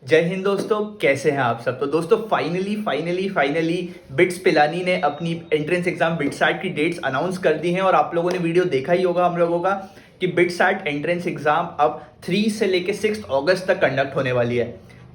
जय हिंद दोस्तों, कैसे हैं आप सब। तो दोस्तों फाइनली बिट्स पिलानी ने अपनी एंट्रेंस एग्जाम बिटसैट की डेट्स अनाउंस कर दी हैं और आप लोगों ने वीडियो देखा ही होगा हम लोगों का कि बिटसैट एंट्रेंस एग्जाम अब 3 से लेके 6 अगस्त तक कंडक्ट होने वाली है।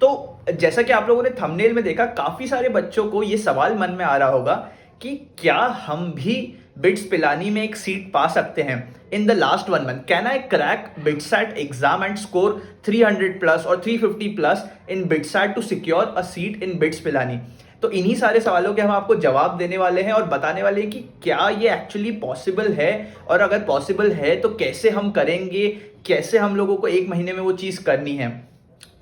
तो जैसा कि आप लोगों ने थंबनेल में देखा, काफ़ी सारे बच्चों को ये सवाल मन में आ रहा होगा कि क्या हम भी बिट्स पिलानी में एक सीट पा सकते हैं in the last 1 month. Can I crack BITSAT exam and score 300 plus और 350 plus in BITSAT to secure a seat in BITS Pilani. तो इन्हीं सारे सवालों के हम आपको जवाब देने वाले हैं और बताने वाले हैं कि क्या ये एक्चुअली पॉसिबल है, और अगर पॉसिबल है तो कैसे हम करेंगे, कैसे हम लोगों को 1 महीने में वो चीज़ करनी है।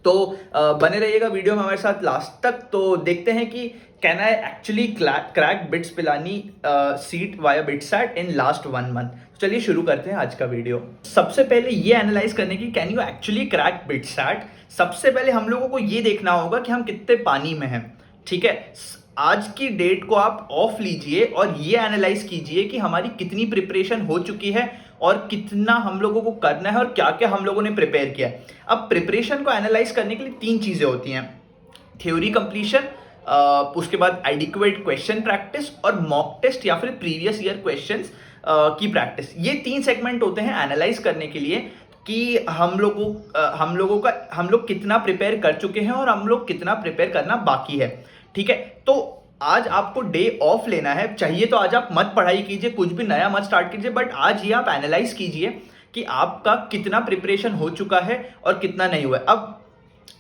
तो बने रहिएगा वीडियो में हमारे साथ लास्ट तक। तो देखते हैं कि can I actually crack bits Pilani seat via BITSAT in last 1 month. चलिए शुरू करते हैं आज का वीडियो। सबसे पहले ये एनालाइज करने की can you actually crack BITSAT, सबसे पहले हम लोगों को ये देखना होगा कि हम कितने पानी में हैं। ठीक है, आज की डेट को आप ऑफ लीजिए और ये एनालाइज कीजिए कि हमारी कितनी प्रिपरेशन हो चुकी है और कितना हम लोगों को करना है और क्या क्या हम लोगों ने प्रिपेयर किया है। अब प्रिपरेशन को एनालाइज करने के लिए 3 चीजें होती हैं: थ्योरी कंप्लीशन, उसके बाद एडिक्वेट क्वेश्चन प्रैक्टिस और मॉक टेस्ट या फिर प्रीवियस ईयर क्वेश्चंस की प्रैक्टिस। ये 3 सेगमेंट होते हैं एनालाइज करने के लिए कि हम लोग कितना प्रिपेयर कर चुके हैं और हम लोग कितना प्रिपेयर करना बाकी है। ठीक है, तो आज आपको डे ऑफ लेना है। चाहिए तो आज आप मत पढ़ाई कीजिए, कुछ भी नया मत स्टार्ट कीजिए, बट आज ये आप एनालाइज कीजिए कि आपका कितना प्रिपरेशन हो चुका है और कितना नहीं हुआ है। अब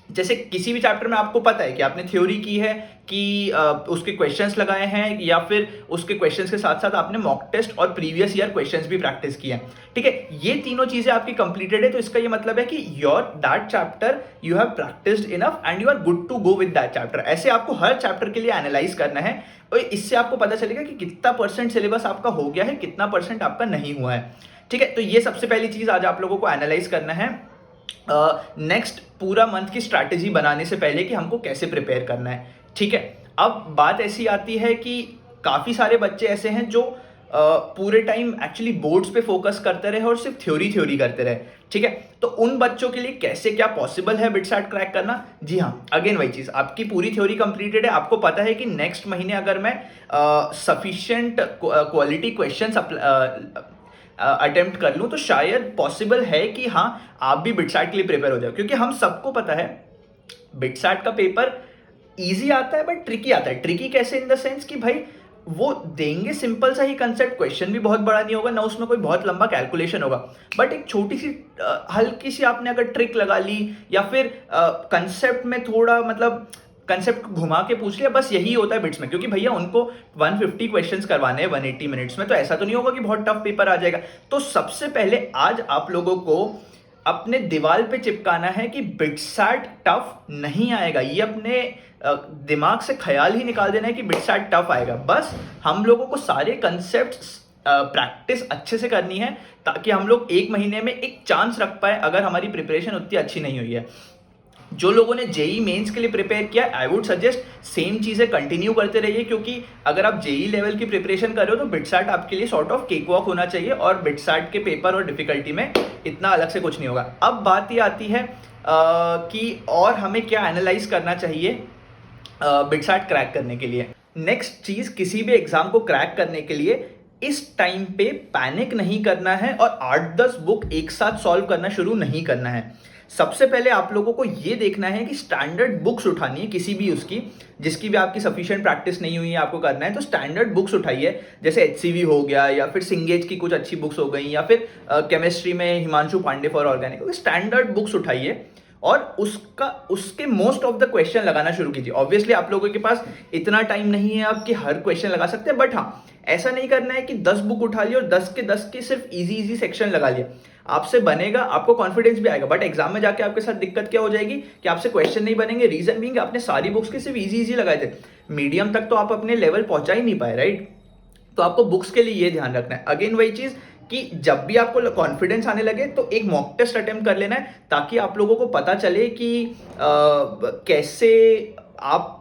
जैसे किसी भी चैप्टर में आपको पता है कि आपने थ्योरी की है, कि उसके क्वेश्चंस लगाए हैं, या फिर उसके क्वेश्चंस के साथ साथ आपने मॉक टेस्ट और प्रीवियस ईयर क्वेश्चंस भी प्रैक्टिस किए हैं। ठीक है, ये तीनों चीजें आपकी कंप्लीटेड है, तो इसका ये मतलब है कि your that chapter you have practised enough and you are good to go with that chapter. ऐसे आपको हर चैप्टर के लिए एनालाइज करना है और इससे आपको पता चलेगा कि कितना परसेंट सिलेबस आपका हो गया है, कितना परसेंट आपका नहीं हुआ है। ठीक है, तो ये सबसे पहली चीज आज आप लोगों को एनालाइज करना है नेक्स्ट पूरा मंथ की स्ट्रैटेजी बनाने से पहले कि हमको कैसे प्रिपेयर करना है। ठीक है, अब बात ऐसी आती है कि काफ़ी सारे बच्चे ऐसे हैं जो पूरे टाइम एक्चुअली बोर्ड्स पे फोकस करते रहे और सिर्फ थ्योरी करते रहे। ठीक है, तो उन बच्चों के लिए कैसे क्या पॉसिबल है बिटसैट क्रैक करना। जी हाँ, अगेन वही चीज़, आपकी पूरी थ्योरी कंप्लीटेड है, आपको पता है कि नेक्स्ट महीने अगर मैं सफिशिएंट क्वालिटी क्वेश्चन अटेम्प्ट कर लूँ तो शायद पॉसिबल है कि हाँ आप भी बिटसैट के लिए प्रिपेयर हो जाओ। क्योंकि हम सबको पता है बिटसैट का पेपर इजी आता है बट ट्रिकी आता है। ट्रिकी कैसे, इन द सेंस कि भाई वो देंगे सिंपल सा ही कंसेप्ट, क्वेश्चन भी बहुत बड़ा नहीं होगा ना, उसमें कोई बहुत लंबा कैलकुलेशन होगा, बट एक छोटी सी हल्की सी आपने अगर ट्रिक लगा ली या फिर कंसेप्ट में थोड़ा मतलब कंसेप्ट घुमा के पूछ लिया, बस यही होता है बिट्स में। क्योंकि भैया उनको 150 क्वेश्चंस करवाने हैं 180 मिनट्स में, तो ऐसा तो नहीं होगा कि बहुत टफ पेपर आ जाएगा। तो सबसे पहले आज आप लोगों को अपने दीवार पे चिपकाना है कि बिटसैट टफ नहीं आएगा। ये अपने दिमाग से ख्याल ही निकाल देना है कि बिटसैट टफ आएगा। बस हम लोगों को सारे कंसेप्ट्स प्रैक्टिस अच्छे से करनी है ताकि हम लोग 1 महीने में एक चांस रख पाए अगर हमारी प्रिपरेशन उतनी अच्छी नहीं हुई है। जो लोगों ने जेई मेंस के लिए प्रिपेयर किया, आई वुड सजेस्ट सेम चीज़ें कंटिन्यू करते रहिए, क्योंकि अगर आप जेई लेवल की प्रिपरेशन कर रहे हो तो बिटसैट आपके लिए सॉर्ट ऑफ केक वॉक होना चाहिए और बिटसैट के पेपर और डिफिकल्टी में इतना अलग से कुछ नहीं होगा। अब बात ये आती है कि और हमें क्या एनालाइज करना चाहिए बिटसैट क्रैक करने के लिए। नेक्स्ट चीज़, किसी भी एग्जाम को क्रैक करने के लिए इस टाइम पे पैनिक नहीं करना है और 8-10 बुक एक साथ सॉल्व करना शुरू नहीं करना है। सबसे पहले आप लोगों को ये देखना है कि स्टैंडर्ड बुक्स उठानी है, किसी भी उसकी जिसकी भी आपकी सफिशिएंट प्रैक्टिस नहीं हुई है, आपको करना है तो स्टैंडर्ड बुक्स उठाइए। जैसे एचसीवी हो गया, या फिर सिंगेज की कुछ अच्छी बुक्स हो गई, या फिर केमिस्ट्री में Himanshu Pandey for organic. Standard books उठाइए और उसके मोस्ट ऑफ द क्वेश्चन लगाना शुरू कीजिए। ऑब्वियसली आप लोगों के पास इतना टाइम नहीं है आप कि हर क्वेश्चन लगा सकते हैं, बट हाँ ऐसा नहीं करना है कि 10 बुक उठा लिया और 10 के 10 के सिर्फ इजी सेक्शन लगा लिया। आपसे बनेगा, आपको कॉन्फिडेंस भी आएगा, बट एग्जाम में जाके आपके साथ दिक्कत क्या हो जाएगी कि आपसे क्वेश्चन नहीं बनेंगे। रीजन बीइंग आपने सारी बुक्स के सिर्फ इजी लगाए थे, मीडियम तक तो आप अपने लेवल पहुंचा ही नहीं पाए, राइट। तो आपको बुक्स के लिए ये ध्यान रखना है। अगेन वही चीज कि जब भी आपको कॉन्फिडेंस आने लगे तो एक मॉक टेस्ट अटेम्प्ट कर लेना है, ताकि आप लोगों को पता चले कि कैसे आप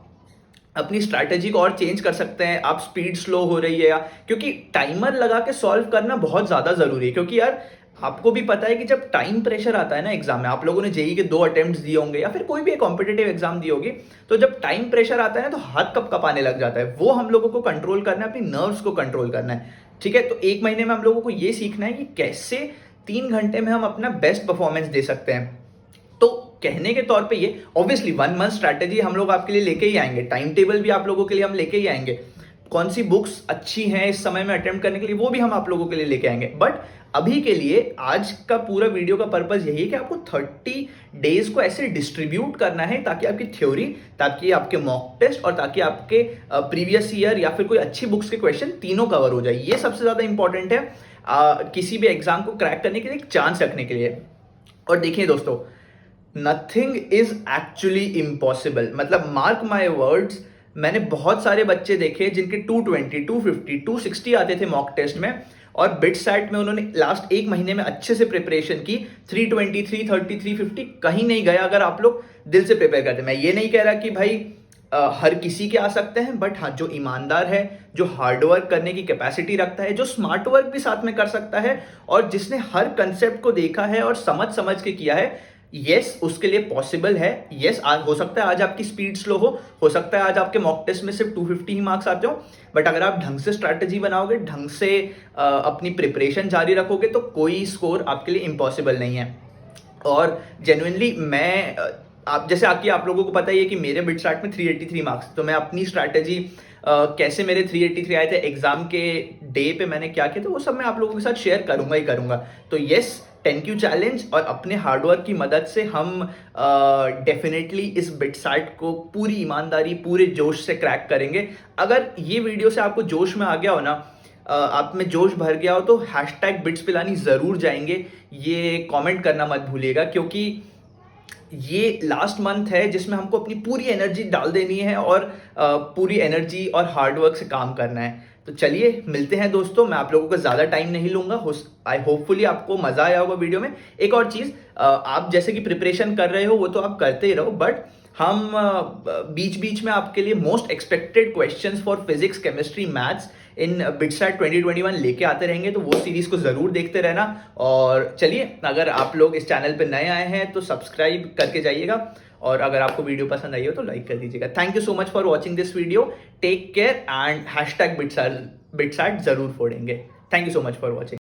अपनी स्ट्रैटेजी को और चेंज कर सकते हैं। आप स्पीड स्लो हो रही है या, क्योंकि टाइमर लगा के सॉल्व करना बहुत ज़्यादा ज़रूरी है। क्योंकि यार आपको भी पता है कि जब टाइम प्रेशर आता है ना एग्जाम में, आप लोगों ने जेई के 2 अटेम्प्ट्स दिए होंगे या फिर कोई भी कॉम्पिटिटिव एग्जाम दी होगी, तो जब टाइम प्रेशर आता है ना तो हाथ कब कपाने लग जाता है। वो हम लोगों को कंट्रोल करना है, अपनी नर्व्स को कंट्रोल करना है, ठीक है। तो 1 महीने में हम लोगों को ये सीखना है कि कैसे 3 घंटे में हम अपना बेस्ट परफॉर्मेंस दे सकते हैं। तो कहने के तौर पे ये ऑब्वियसली 1 मंथ स्ट्रैटेजी हम लोग आपके लिए लेके ही आएंगे, टाइम टेबल भी आप लोगों के लिए हम लेके ही आएंगे, कौन सी बुक्स अच्छी हैं इस समय में अटेम्प्ट करने के लिए वो भी हम आप लोगों के लिए लेके आएंगे। बट अभी के लिए आज का पूरा वीडियो का पर्पस यही है कि आपको 30 डेज को ऐसे डिस्ट्रीब्यूट करना है ताकि आपकी थ्योरी, ताकि आपके मॉक टेस्ट और ताकि आपके प्रीवियस ईयर या फिर कोई अच्छी बुक्स के क्वेश्चन तीनों कवर हो जाए। ये सबसे ज़्यादा इंपॉर्टेंट है किसी भी एग्जाम को क्रैक करने के लिए, एक चांस रखने के लिए। और देखिए दोस्तों, नथिंग इज एक्चुअली इम्पॉसिबल, मतलब मार्क माई वर्ड्स, मैंने बहुत सारे बच्चे देखे जिनके 220, 250, 260 आते थे मॉक टेस्ट में, और बिटसैट में उन्होंने लास्ट 1 महीने में अच्छे से प्रिपरेशन की, 320, 330, 350 कहीं नहीं गया अगर आप लोग दिल से प्रिपेयर करते। मैं ये नहीं कह रहा कि भाई हर किसी के आ सकते हैं, बट हाँ, जो ईमानदार है, जो हार्डवर्क करने की कैपेसिटी रखता है, जो स्मार्ट वर्क भी साथ में कर सकता है, और जिसने हर कंसेप्ट को देखा है और समझ समझ के किया है, यस उसके लिए पॉसिबल है। यस आज हो सकता है आज आपकी स्पीड स्लो हो सकता है आज आपके मॉक टेस्ट में सिर्फ 250 ही मार्क्स आते हो, बट अगर आप ढंग से स्ट्रैटेजी बनाओगे, ढंग से अपनी प्रिपरेशन जारी रखोगे, तो कोई स्कोर आपके लिए इम्पॉसिबल नहीं है। और जेन्युइनली मैं आप जैसे आप लोगों को पता ही है कि मेरे बिटसैट में 383 मार्क्स, तो मैं अपनी स्ट्रैटेजी कैसे मेरे 383 आए थे एग्जाम के डे पे मैंने क्या किया, तो वो सब मैं आप लोगों के साथ शेयर करूंगा ही करूंगा। तो यस, 10Q चैलेंज और अपने हार्डवर्क की मदद से हम डेफिनेटली इस बिटसैट को पूरी ईमानदारी, पूरे जोश से क्रैक करेंगे। अगर ये वीडियो से आपको जोश में आ गया हो ना, आप में जोश भर गया हो, तो #बिट्सपिलानी ज़रूर जाएंगे, ये कमेंट करना मत भूलिएगा, क्योंकि ये लास्ट मंथ है जिसमें हमको अपनी पूरी एनर्जी डाल देनी है और पूरी एनर्जी और हार्डवर्क से काम करना है। तो चलिए मिलते हैं दोस्तों, मैं आप लोगों को ज़्यादा टाइम नहीं लूँगा। आई होपफुली आपको मज़ा आया होगा वीडियो में। एक और चीज़, आप जैसे कि प्रिपरेशन कर रहे हो वो तो आप करते ही रहो, बट हम बीच बीच में आपके लिए most expected questions for physics, chemistry, maths in BITSAT 2021 लेके आते रहेंगे, तो वो सीरीज को जरूर देखते रहना। और चलिए, अगर आप लोग इस चैनल पे नए आए हैं तो सब्सक्राइब करके जाइएगा, और अगर आपको वीडियो पसंद आई हो तो लाइक कर दीजिएगा। Thank you so much for watching this video, take care and #BITSAT जरूर फोड़ेंगे। Thank you so much for watching.